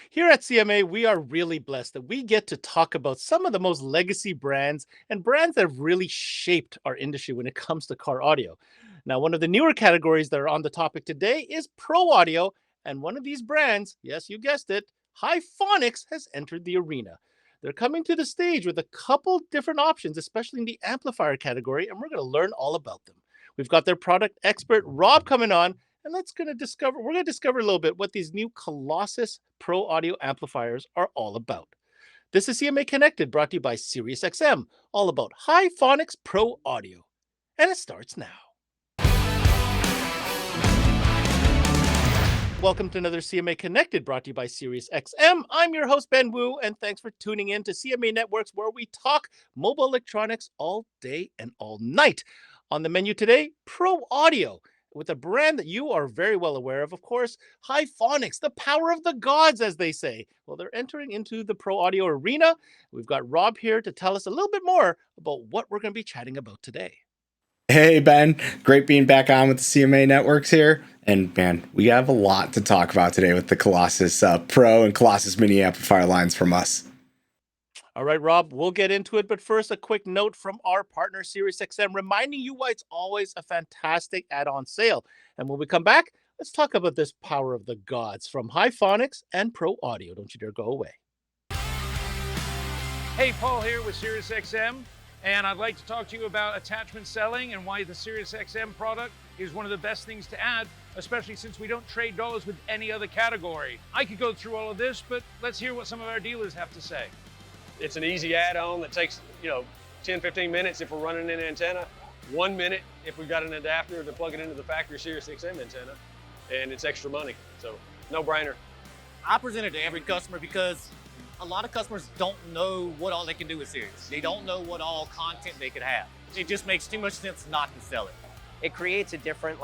Here at CMA, we are really blessed that we get to talk about some of the most legacy brands and brands that have really shaped our industry when it comes to car audio. Now, one of the newer categories that are on the topic today is pro audio, and one of these brands, yes, you guessed it, Hifonics, has entered the arena. They're coming to the stage with a couple different options, especially in the amplifier category, and we're going to learn all about them. We've got their product expert Rob coming on, and we're going to discover a little bit what these new Colossus Pro Audio amplifiers are all about. This is CMA Connected, brought to you by SiriusXM, all about Hifonics Pro Audio. And it starts now. Welcome to another CMA Connected, brought to you by SiriusXM. I'm your host, Ben Wu, and thanks for tuning in to CMA Networks, where we talk mobile electronics all day and all night. On the menu today, Pro Audio, with a brand that you are very well aware of course, Hifonics, the power of the gods, as they say. Well, they're entering into the Pro Audio arena. We've got Rob here to tell us a little bit more about what we're going to be chatting about today. Hey, Ben. Great being back on with the CMA Networks here. And, man, we have a lot to talk about today with the Colossus Pro and Colossus Mini amplifier lines from us. All right, Rob, we'll get into it. But first, a quick note from our partner, SiriusXM, reminding you why it's always a fantastic add-on sale. And when we come back, let's talk about this power of the gods from Hifonics and Pro Audio. Don't you dare go away. Hey, Paul here with SiriusXM. And I'd like to talk to you about attachment selling and why the SiriusXM product is one of the best things to add, especially since we don't trade dollars with any other category. I could go through all of this, but let's hear what some of our dealers have to say. It's an easy add-on that takes, 10, 15 minutes if we're running an antenna, 1 minute if we've got an adapter to plug it into the factory SiriusXM antenna, and it's extra money. So, no brainer. I present it to every customer because a lot of customers don't know what all they can do with Sirius. They don't know what all content they could have. It just makes too much sense not to sell it. It creates a different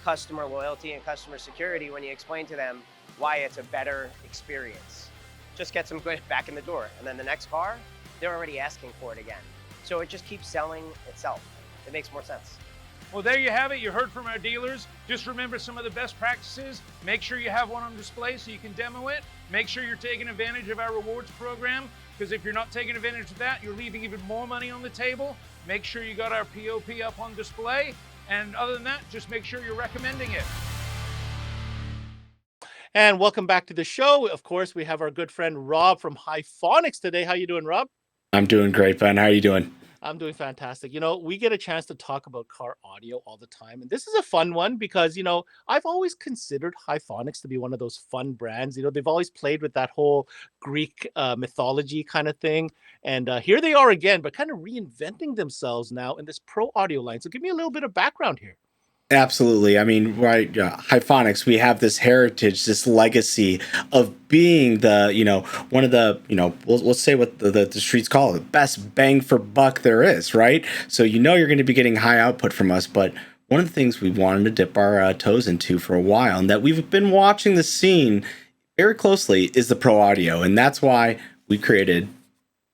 customer loyalty and customer security when you explain to them why it's a better experience. Just gets them back in the door. And then the next car, they're already asking for it again. So it just keeps selling itself. It makes more sense. Well, there you have it. You heard from our dealers. Just remember some of the best practices. Make sure you have one on display so you can demo it. Make sure you're taking advantage of our rewards program, because if you're not taking advantage of that, you're leaving even more money on the table. Make sure you got our POP up on display. And other than that, just make sure you're recommending it. And welcome back to the show. Of course, we have our good friend Rob from Hifonics today. How you doing, Rob? I'm doing great, Ben. How are you doing? I'm doing fantastic. We get a chance to talk about car audio all the time. And this is a fun one because, I've always considered Hifonics to be one of those fun brands. They've always played with that whole Greek mythology kind of thing. And here they are again, but kind of reinventing themselves now in this pro audio line. So give me a little bit of background here. Absolutely. I mean, right, Hifonics, we have this heritage, this legacy of being one of the, we'll say what the streets call it, best bang for buck there is, right? So you're going to be getting high output from us, but one of the things we wanted to dip our toes into for a while, and that we've been watching the scene very closely, is the pro audio, and that's why we created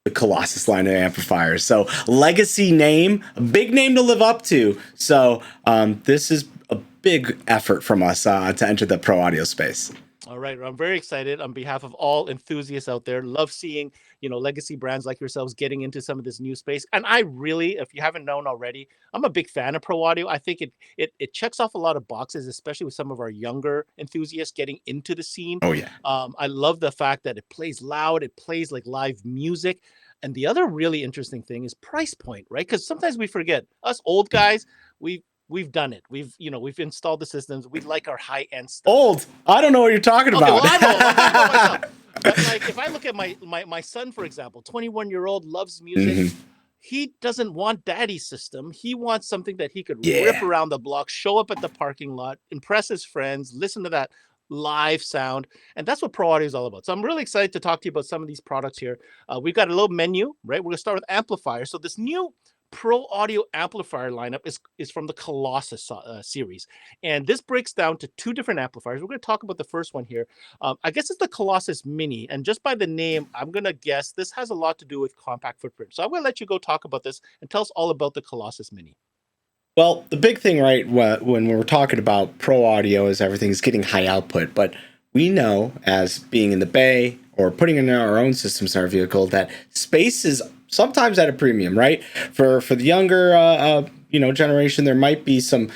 the Colossus line of amplifiers. So legacy name, a big name to live up to. So this is a big effort from us to enter the pro audio space. All right. I'm very excited on behalf of all enthusiasts out there. Love seeing, legacy brands like yourselves getting into some of this new space. And I really, if you haven't known already, I'm a big fan of pro audio. I think it checks off a lot of boxes, especially with some of our younger enthusiasts getting into the scene. Oh, yeah. I love the fact that it plays loud. It plays like live music. And the other really interesting thing is price point, right? Because sometimes we forget, us old guys, we've done it. We've installed the systems. We like our high end stuff. Old. I don't know what you're talking about. Well, I'm old. I'm talking about myself. But if I look at my son, for example, 21-year-old, loves music. Mm-hmm. He doesn't want daddy's system. He wants something that he could rip around the block, show up at the parking lot, impress his friends, listen to that live sound. And that's what pro audio is all about. So I'm really excited to talk to you about some of these products here. We've got a little menu, right? We're going to start with amplifiers. So this new pro audio amplifier lineup is from the Colossus series. And this breaks down to two different amplifiers. We're going to talk about the first one here. I guess it's the Colossus Mini. And just by the name, I'm going to guess this has a lot to do with compact footprint. So I'm going to let you go talk about this and tell us all about the Colossus Mini. Well, the big thing, right, when we're talking about pro audio is everything's getting high output, but we know, as being in the bay or putting in our own systems in our vehicle, that space is sometimes at a premium, right? For the younger generation, there might be some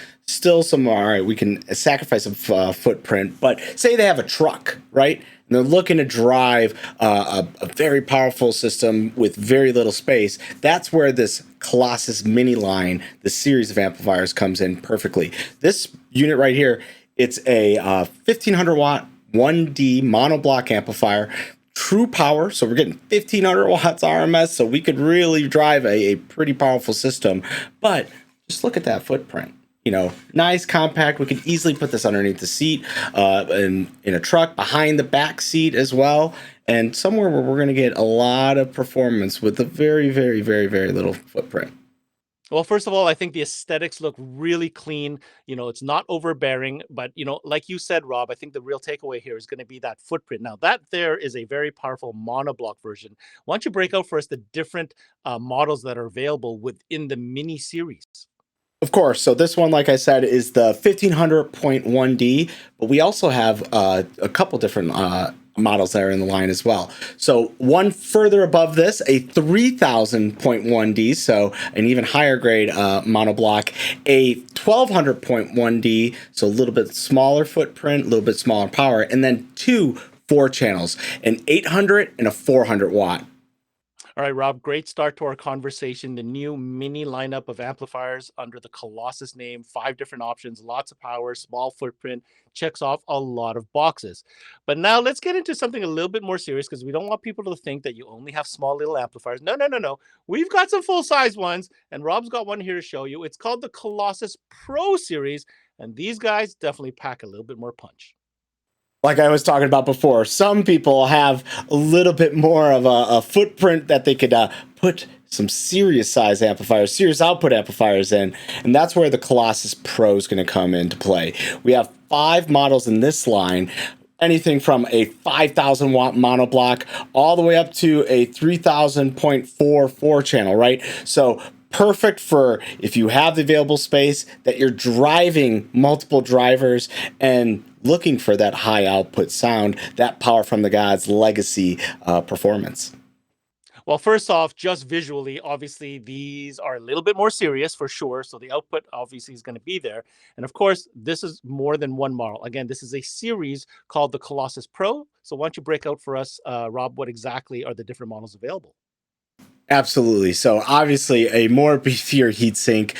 all right, we can sacrifice some footprint, but say they have a truck, right? And they're looking to drive a very powerful system with very little space. That's where this Colossus mini line, the series of amplifiers, comes in perfectly. This unit right here, it's a 1500 watt 1D monoblock amplifier, true power. So we're getting 1500 watts RMS, so we could really drive a pretty powerful system. But just look at that footprint. Nice, compact. We could easily put this underneath the seat, in a truck, behind the back seat as well, and somewhere where we're going to get a lot of performance with a very, very, very, very little footprint. Well, first of all, I think the aesthetics look really clean. It's not overbearing, but like you said, Rob, I think the real takeaway here is going to be that footprint. Now, that there is a very powerful monoblock version. Why don't you break out for us the different models that are available within the mini series? Of course. So this one, like I said, is the 1500.1D, but we also have a couple different models that are in the line as well. So one further above this, a 3000.1D, so an even higher grade monoblock, a 1200.1D, so a little bit smaller footprint, a little bit smaller power, and then two 4-channels, an 800 and a 400 watt. All right, Rob, great start to our conversation. The new mini lineup of amplifiers under the Colossus name, 5 different options, lots of power, small footprint, checks off a lot of boxes. But now let's get into something a little bit more serious, because we don't want people to think that you only have small little amplifiers. No, no, no, no. We've got some full-size ones, and Rob's got one here to show you. It's called the Colossus Pro Series, and these guys definitely pack a little bit more punch. Like I was talking about before, some people have a little bit more of a footprint that they could put some serious size amplifiers, serious output amplifiers in, and that's where the Colossus Pro is going to come into play. We have 5 models in this line, anything from a 5,000 watt monoblock all the way up to a 3,000.4 4-channel, right? So perfect for if you have the available space, that you're driving multiple drivers and looking for that high output sound, that power from the gods legacy performance. Well, first off, just visually, obviously, these are a little bit more serious for sure. So the output obviously is going to be there. And of course, this is more than one model. Again, this is a series called the Colossus Pro. So why don't you break out for us, Rob, what exactly are the different models available? Absolutely. So obviously a more beefier heatsink,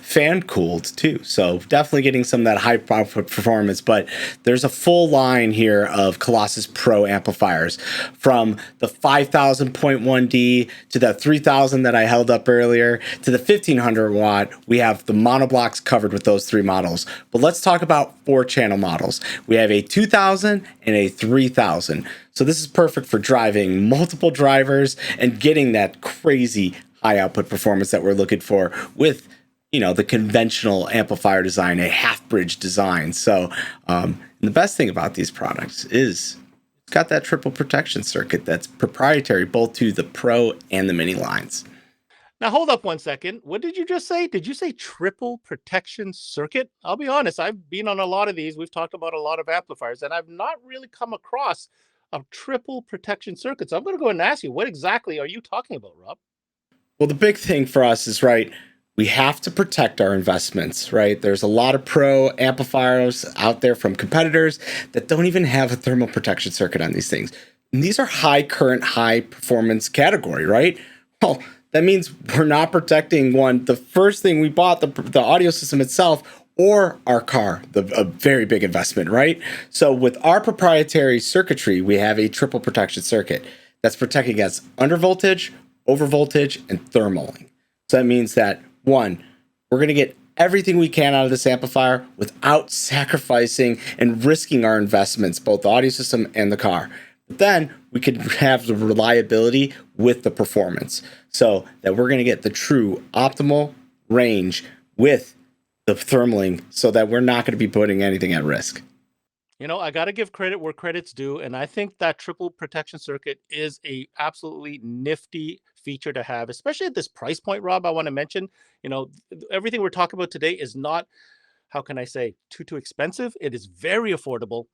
fan cooled too. So definitely getting some of that high output performance, but there's a full line here of Colossus Pro amplifiers, from the 5,000.1D to the 3,000 that I held up earlier to the 1,500 watt. We have the monoblocks covered with those 3 models, but let's talk about 4-channel models. We have a 2,000 and a 3,000. So this is perfect for driving multiple drivers and getting that crazy high output performance that we're looking for with, the conventional amplifier design, a half bridge design. So the best thing about these products is it's got that triple protection circuit that's proprietary both to the Pro and the Mini lines. Now, hold up one second. What did you just say? Did you say triple protection circuit? I'll be honest, I've been on a lot of these. We've talked about a lot of amplifiers, and I've not really come across a triple protection circuit. So I'm going to go ahead and ask you, what exactly are you talking about, Rob? Well, the big thing for us is, right, we have to protect our investments, right? There's a lot of Pro amplifiers out there from competitors that don't even have a thermal protection circuit on these things. And these are high current, high performance category, right? Well, that means we're not protecting the first thing we bought, the audio system itself, or our car, a very big investment, right? So with our proprietary circuitry, we have a triple protection circuit that's protecting against under voltage, over voltage, and thermaling. So that means that, 1, we're going to get everything we can out of this amplifier without sacrificing and risking our investments, both the audio system and the car. But then we could have the reliability with the performance, so that we're going to get the true optimal range with the thermaling, so that we're not going to be putting anything at risk. I got to give credit where credit's due, and I think that triple protection circuit is a absolutely nifty feature to have, especially at this price point, Rob. I want to mention, everything we're talking about today is not, how can I say, too expensive. It is very affordable.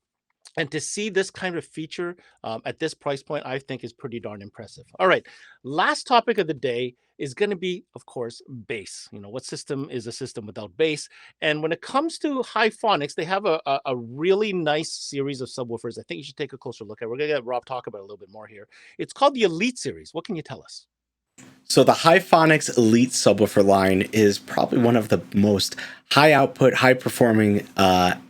And to see this kind of feature at this price point, I think is pretty darn impressive. All right, last topic of the day is going to be, of course, bass. You know, what system is a system without bass? And when it comes to Hifonics, they have a really nice series of subwoofers. I think you should take a closer look at. We're going to get Rob talk about it a little bit more here. It's called the Elite series. What can you tell us? So the Hifonics Elite subwoofer line is probably one of the most high output, high performing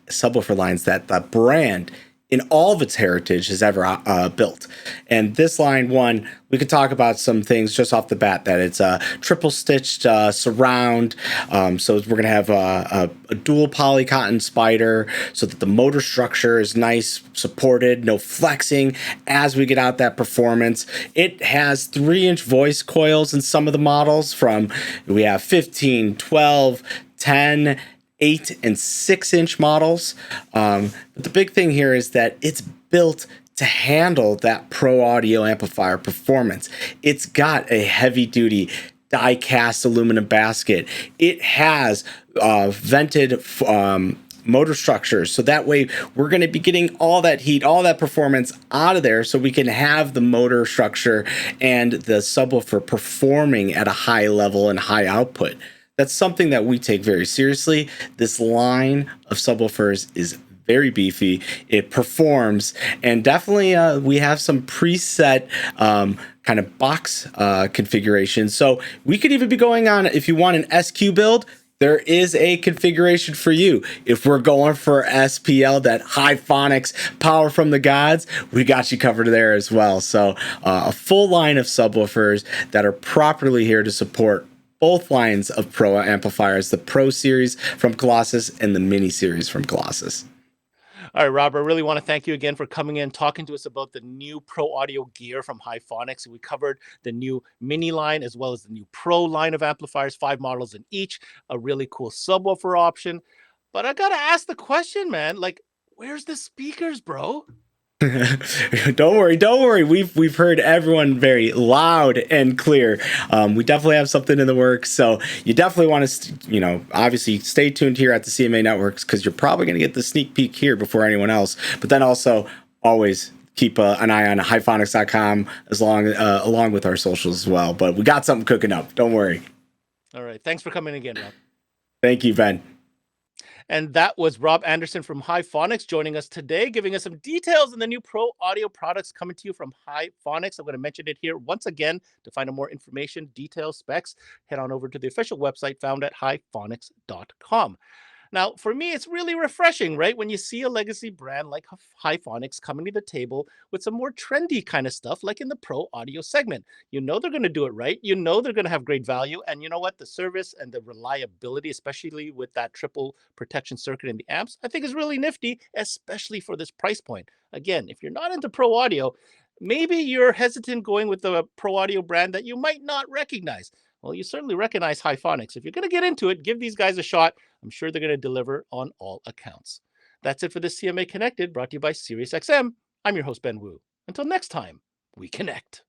subwoofer lines that the brand in all of its heritage has ever built. And this line, one, we could talk about some things just off the bat, that it's a triple stitched surround. So we're going to have a dual poly cotton spider so that the motor structure is nice, supported, no flexing as we get out that performance. It has 3-inch voice coils in some of the models we have 15, 12, 10, 8 and 6-inch models. But the big thing here is that it's built to handle that pro audio amplifier performance. It's got a heavy duty die cast aluminum basket. It has vented motor structures. So that way we're going to be getting all that heat, all that performance out of there so we can have the motor structure and the subwoofer performing at a high level and high output. That's something that we take very seriously. This line of subwoofers is very beefy. It performs, and definitely we have some preset kind of box configuration. So we could even be going on, if you want an SQ build, there is a configuration for you. If we're going for SPL, that Hifonics power from the gods, we got you covered there as well. So a full line of subwoofers that are properly here to support both lines of Pro amplifiers, the Pro series from Colossus and the Mini series from Colossus. All right, Rob, I really want to thank you again for coming in, talking to us about the new Pro audio gear from Hifonics. We covered the new Mini line as well as the new Pro line of amplifiers, 5 models in each, a really cool subwoofer option. But I got to ask the question, man, like, where's the speakers, bro? Don't worry. We've heard everyone very loud and clear. We definitely have something in the works, so you definitely want to, obviously stay tuned here at the CMA Networks, because you're probably going to get the sneak peek here before anyone else. But then also always keep an eye on Hifonics.com along with our socials as well. But we got something cooking up. Don't worry. All right, thanks for coming again, Rob. Thank you, Ben. And that was Rob Anderson from Hifonics joining us today, giving us some details on the new Pro audio products coming to you from Hifonics. I'm going to mention it here once again. To find out more information, details, specs, head on over to the official website found at hifonics.com. Now, for me, it's really refreshing, right? When you see a legacy brand like Hifonics coming to the table with some more trendy kind of stuff, like in the Pro audio segment. You know they're going to do it right. You know they're going to have great value. And you know what? The service and the reliability, especially with that triple protection circuit in the amps, I think is really nifty, especially for this price point. Again, if you're not into Pro audio, maybe you're hesitant going with the Pro audio brand that you might not recognize. Well, you certainly recognize Hifonics. If you're going to get into it, give these guys a shot. I'm sure they're going to deliver on all accounts. That's it for this CMA Connected, brought to you by SiriusXM. I'm your host, Ben Wu. Until next time, we connect.